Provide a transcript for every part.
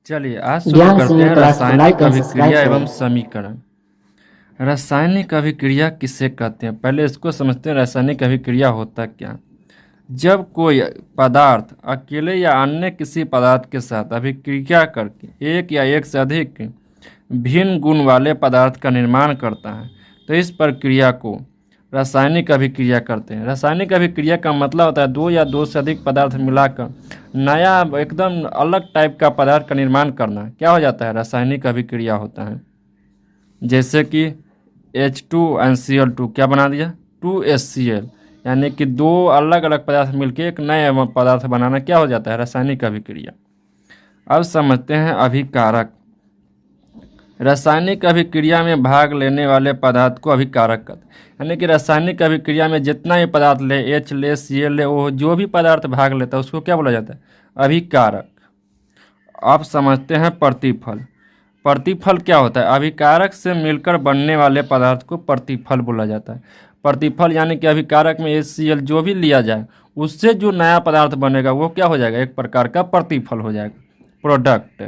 चलिए आज शुरू ज्ञान करते सिंह हैं क्लास को रासायनिक लाइक एंड अभिक्रिया सब्सक्राइब एवं करें। समीकरण। रासायनिक अभिक्रिया किसे कहते हैं, पहले इसको समझते हैं। रासायनिक अभिक्रिया होता क्या। जब कोई पदार्थ अकेले या अन्य किसी पदार्थ के साथ अभिक्रिया करके एक या एक से अधिक भिन्न गुण वाले पदार्थ का निर्माण करता है तो इस प्रक्रिया को रासायनिक अभिक्रिया करते हैं। रासायनिक अभिक्रिया का मतलब होता है दो या दो से अधिक पदार्थ मिलाकर नया एकदम अलग टाइप का पदार्थ का निर्माण करना क्या हो जाता है, रासायनिक अभिक्रिया होता है। जैसे कि H2NCl2 क्या बना दिया, 2HCl, यानी कि दो अलग अलग पदार्थ मिलकर एक नए पदार्थ बनाना क्या हो जाता है, रासायनिक अभिक्रिया। अब समझते हैं अभिकारक। रासायनिक अभिक्रिया में भाग लेने वाले पदार्थ को अभिकारक कहते हैं। यानी कि रासायनिक अभिक्रिया में जितना भी पदार्थ ले, H ले, Cl ले, वो जो भी पदार्थ भाग लेता है उसको क्या बोला जाता है, अभिकारक। आप समझते हैं प्रतिफल। प्रतिफल क्या होता है, अभिकारक से मिलकर बनने वाले पदार्थ को प्रतिफल बोला जाता है। प्रतिफल यानी कि अभिकारक में HCl जो भी लिया जाए उससे जो नया पदार्थ बनेगा वो क्या हो जाएगा, एक प्रकार का प्रतिफल हो जाएगा, प्रोडक्ट।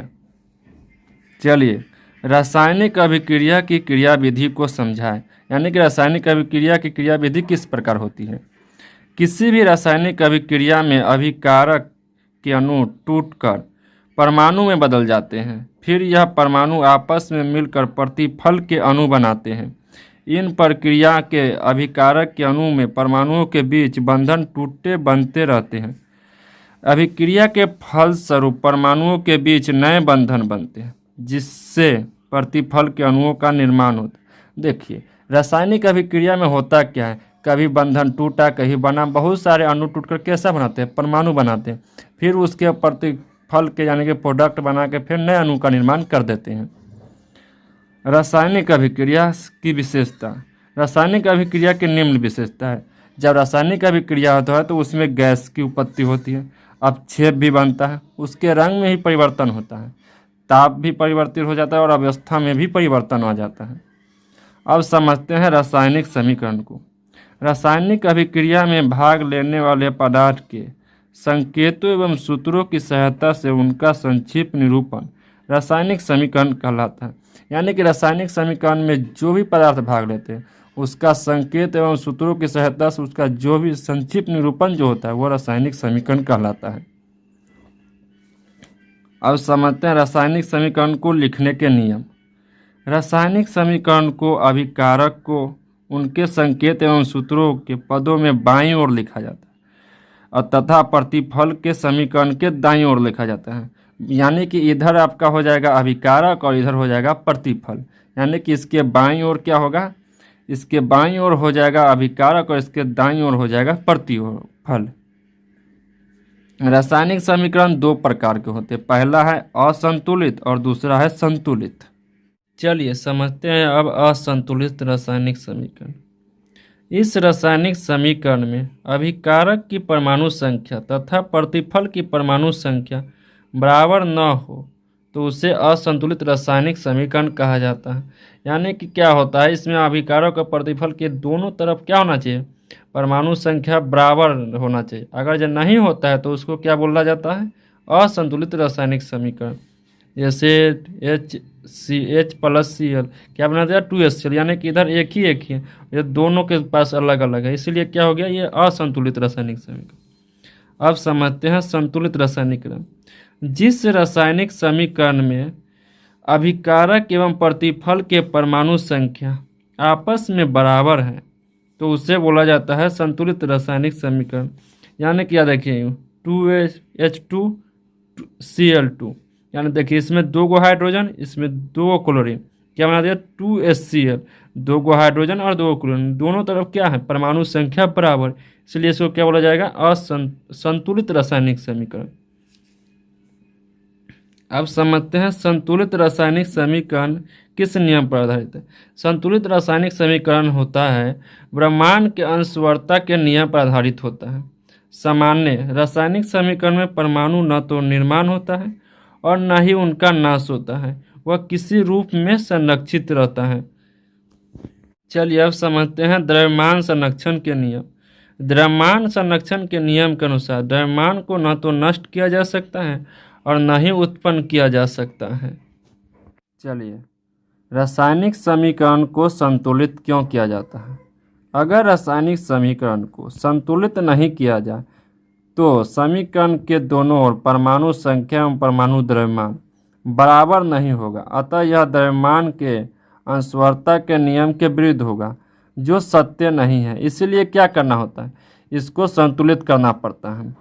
चलिए रासायनिक अभिक्रिया की क्रियाविधि को समझाएं। यानी कि रासायनिक अभिक्रिया की क्रियाविधि किस प्रकार होती है। किसी भी रासायनिक अभिक्रिया में अभिकारक के अणु टूटकर परमाणु में बदल जाते हैं, फिर यह परमाणु आपस में मिलकर प्रतिफल के अणु बनाते हैं। इन प्रक्रिया के अभिकारक के अणु में परमाणुओं के बीच बंधन टूटते बनते रहते हैं। अभिक्रिया के फलस्वरूप परमाणुओं के बीच नए बंधन बनते हैं जिससे प्रतिफल के अणुओं का निर्माण होता है। देखिए रासायनिक अभिक्रिया में होता क्या है, कभी बंधन टूटा कहीं बना, बहुत सारे अणु टूटकर कैसा बनाते हैं, परमाणु बनाते हैं, फिर उसके प्रतिफल के यानी कि प्रोडक्ट बना के फिर नए अणु का निर्माण कर देते हैं। रासायनिक अभिक्रिया की विशेषता। रासायनिक अभिक्रिया की निम्न विशेषता है। जब रासायनिक अभिक्रिया होता है तो उसमें गैस की उत्पत्ति होती है, अपक्षेप भी बनता है, उसके रंग में ही परिवर्तन होता है, ताप भी परिवर्तित हो जाता है और अवस्था में भी परिवर्तन आ जाता है। अब समझते हैं रासायनिक समीकरण को। रासायनिक अभिक्रिया में भाग लेने वाले पदार्थ के संकेतों एवं सूत्रों की सहायता से उनका संक्षिप्त निरूपण रासायनिक समीकरण कहलाता है। यानी कि रासायनिक समीकरण में जो भी पदार्थ भाग लेते हैं उसका संकेत एवं सूत्रों की सहायता से उसका जो भी संक्षिप्त निरूपण जो होता है वो रासायनिक समीकरण कहलाता है। अब समझते हैं रासायनिक समीकरण को लिखने के नियम। रासायनिक समीकरण को अभिकारक को उनके संकेत एवं सूत्रों के पदों में बाईं ओर लिखा जाता है और तथा प्रतिफल के समीकरण के दाईं ओर लिखा जाता है। यानी कि इधर आपका हो जाएगा अभिकारक और इधर हो जाएगा प्रतिफल। यानी कि इसके बाईं ओर क्या होगा, इसके बाईं ओर हो जाएगा अभिकारक और इसके दाईं ओर हो जाएगा प्रतिफल। रासायनिक समीकरण दो प्रकार के होते हैं, पहला है असंतुलित और दूसरा है संतुलित। चलिए समझते हैं अब असंतुलित रासायनिक समीकरण। इस रासायनिक समीकरण में अभिकारक की परमाणु संख्या तथा प्रतिफल की परमाणु संख्या बराबर न हो तो उसे असंतुलित रासायनिक समीकरण कहा जाता है। यानी कि क्या होता है, इसमें अभिकारक और प्रतिफल के दोनों तरफ क्या होना चाहिए, परमाणु संख्या बराबर होना चाहिए। अगर जो नहीं होता है तो उसको क्या बोला जाता है, असंतुलित रासायनिक समीकरण। जैसे H प्लस Cl क्या बना दिया, 2HCl, यानी कि इधर एक ही है, ये दोनों के पास अलग अलग है, इसीलिए क्या हो गया, ये असंतुलित रासायनिक समीकरण। अब समझते हैं संतुलित रासायनिकरण। जिस रासायनिक समीकरण में अभिकारक एवं प्रतिफल के परमाणु संख्या आपस में बराबर है तो उसे बोला जाता है संतुलित रासायनिक समीकरण। यानी कि देखिए 2H2Cl2, यानी देखिए इसमें दो गो हाइड्रोजन, इसमें दो क्लोरीन, क्या बना दिया 2HCl, दो गो हाइड्रोजन और दो क्लोरीन, दोनों तरफ क्या है, परमाणु संख्या बराबर, इसलिए इसको क्या बोला जाएगा, असंतुलित रासायनिक समीकरण। अब समझते हैं संतुलित रासायनिक समीकरण किस नियम पर आधारित है। संतुलित रासायनिक समीकरण होता है ब्रह्मांड के अंशवरता के नियम पर आधारित होता है। सामान्य रासायनिक समीकरण में परमाणु न तो निर्माण होता है और न ही उनका नाश होता है, वह किसी रूप में संरक्षित रहता है। चलिए अब समझते हैं द्रव्यमान संरक्षण के नियम। द्रव्यमान संरक्षण के नियम के अनुसार द्रव्यमान को न तो नष्ट किया जा सकता है और न ही उत्पन्न किया जा सकता है। चलिए, रासायनिक समीकरण को संतुलित क्यों किया जाता है? अगर रासायनिक समीकरण को संतुलित नहीं किया जाए तो समीकरण के दोनों ओर परमाणु संख्या एवं परमाणु द्रव्यमान बराबर नहीं होगा, अतः यह द्रव्यमान के अंशवरता के नियम के विरुद्ध होगा, जो सत्य नहीं है। इसलिए क्या करना होता है? इसको संतुलित करना पड़ता है।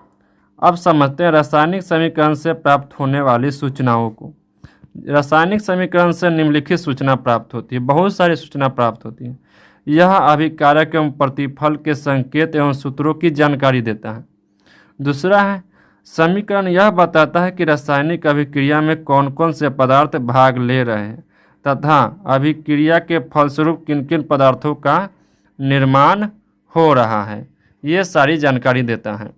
अब समझते हैं रासायनिक समीकरण से प्राप्त होने वाली सूचनाओं को। रासायनिक समीकरण से निम्नलिखित सूचना प्राप्त होती है, बहुत सारी सूचना प्राप्त होती है। यह अभिकारक एवं प्रतिफल के संकेत एवं सूत्रों की जानकारी देता है। दूसरा है, समीकरण यह बताता है कि रासायनिक अभिक्रिया में कौन कौन से पदार्थ भाग ले रहे हैं तथा अभिक्रिया के फलस्वरूप किन किन पदार्थों का निर्माण हो रहा है, ये सारी जानकारी देता है।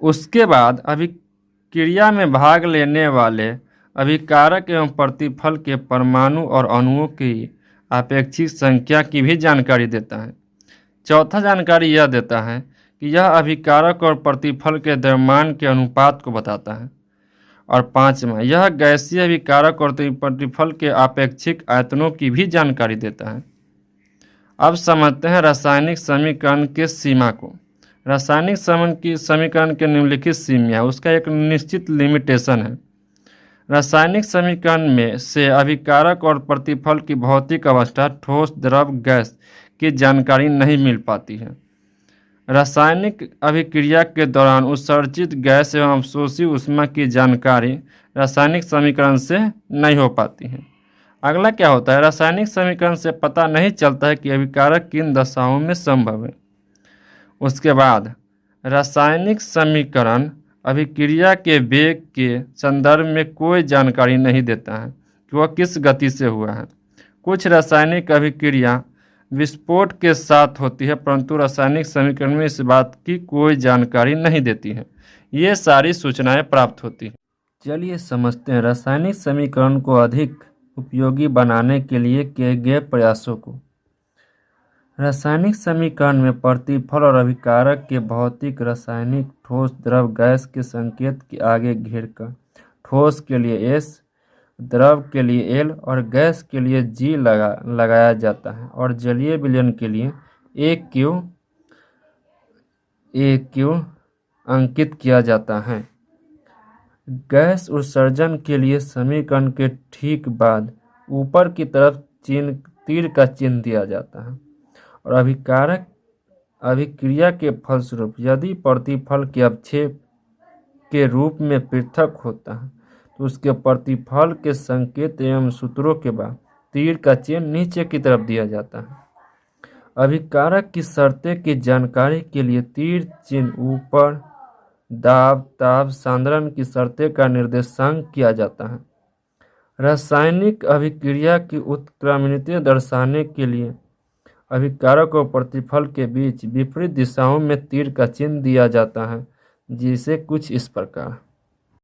उसके बाद अभिक्रिया में भाग लेने वाले अभिकारक एवं प्रतिफल के परमाणु और अणुओं की आपेक्षिक संख्या की भी जानकारी देता है। चौथा जानकारी यह देता है कि यह अभिकारक और प्रतिफल के द्रव्यमान के अनुपात को बताता है। और पांचवा, यह गैसीय अभिकारक और प्रतिफल के आपेक्षिक आयतनों की भी जानकारी देता है। अब समझते हैं रासायनिक समीकरण के सीमा को। रासायनिक समीकरण के निम्नलिखित सीमा है, उसका एक निश्चित लिमिटेशन है। रासायनिक समीकरण में से अभिकारक और प्रतिफल की भौतिक अवस्था, ठोस, द्रव, गैस की जानकारी नहीं मिल पाती है। रासायनिक अभिक्रिया के दौरान उत्सर्जित गैस एवं अवशोषित ऊष्मा की जानकारी रासायनिक समीकरण से नहीं हो पाती है। अगला क्या होता है? रासायनिक समीकरण से पता नहीं चलता है कि अभिकारक किन दशाओं में संभव है। उसके बाद रासायनिक समीकरण अभिक्रिया के वेग के संदर्भ में कोई जानकारी नहीं देता है कि वह किस गति से हुआ है। कुछ रासायनिक अभिक्रिया विस्फोट के साथ होती है, परंतु रासायनिक समीकरण में इस बात की कोई जानकारी नहीं देती है। ये सारी सूचनाएं प्राप्त होती हैं। चलिए समझते हैं रासायनिक समीकरण को अधिक उपयोगी बनाने के लिए किए गए प्रयासों को। रासायनिक समीकरण में प्रतिफल और अभिकारक के भौतिक, रासायनिक, ठोस, द्रव, गैस के संकेत के आगे घेरकर ठोस के लिए S, द्रव के लिए L और गैस के लिए G लगाया जाता है और जलीय विलयन के लिए AQ अंकित किया जाता है। गैस उत्सर्जन के लिए समीकरण के ठीक बाद ऊपर की तरफ तीर का चिन्ह दिया जाता है और अभिकारक अभिक्रिया के फलस्वरूप यदि प्रतिफल के अवक्षेप के रूप में पृथक होता है तो उसके प्रतिफल के संकेत एवं सूत्रों के बाद तीर का चिन्ह नीचे की तरफ दिया जाता है। अभिकारक की शर्तें की जानकारी के लिए तीर चिन्ह ऊपर दाब, ताप, सांद्रण की शर्तें का निर्देशांक किया जाता है। रासायनिक अभिक्रिया की उत्क्रमणीयता दर्शाने के लिए अभिकारक और प्रतिफल के बीच विपरीत दिशाओं में तीर का चिन्ह दिया जाता है, जिसे कुछ इस प्रकार